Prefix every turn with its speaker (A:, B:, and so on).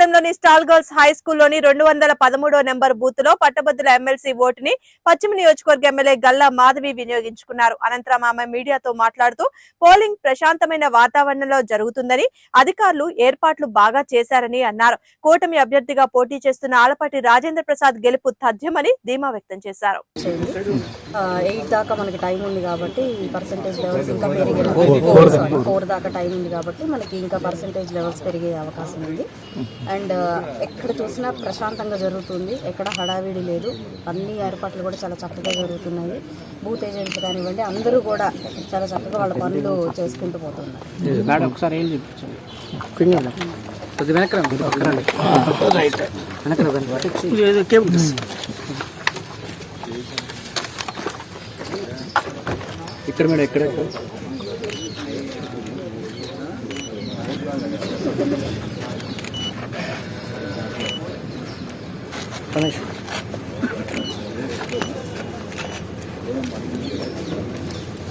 A: మండలంలోని stall girls high స్కూల్లోని 213వ number booth లో పట్టభద్రుల ఎమ్మెల్సీ ఓటుని పశ్చిమ నియోజకవర్గ ఎమ్మెల్యే గల్లా మాధవి వినియోగించుకున్నారు. అనంతరం ఆమె మీడియాతో మాట్లాడుతూ పోలింగ్ ప్రశాంతమైన వాతావరణంలో జరుగుతుందని, అధికారులు ఏర్పాట్లు బాగా చేశారని అన్నారు. కూటమి అభ్యర్థిగా పోటీ చేస్తున్న ఆలపాటి రాజేంద్ర ప్రసాద్ గెలుపు తథ్యమని ధీమా వ్యక్తం చేశారు.
B: 8 దాకా మనకి టైం ఉంది కాబట్టి పర్సెంటేజ్ లెవెల్స్ ఇంకా పెరిగే 4 దాకా టైం ఉంది కాబట్టి మనకి ఇంకా పర్సెంటేజ్ లెవెల్స్ పెరిగే అవకాశం ఉంది. అండ్ ఎక్కడ చూసినా ప్రశాంతంగా జరుగుతుంది, ఎక్కడ హడావిడి లేదు. అన్ని ఏర్పాట్లు కూడా చాలా చక్కగా జరుగుతున్నాయి. బూత్ ఏజెంట్స్ కానివ్వండి అందరూ కూడా చాలా చక్కగా వాళ్ళ పనులు చేసుకుంటూ పోతున్నారు.
C: ఇక్కడ మేడం ఎక్కడ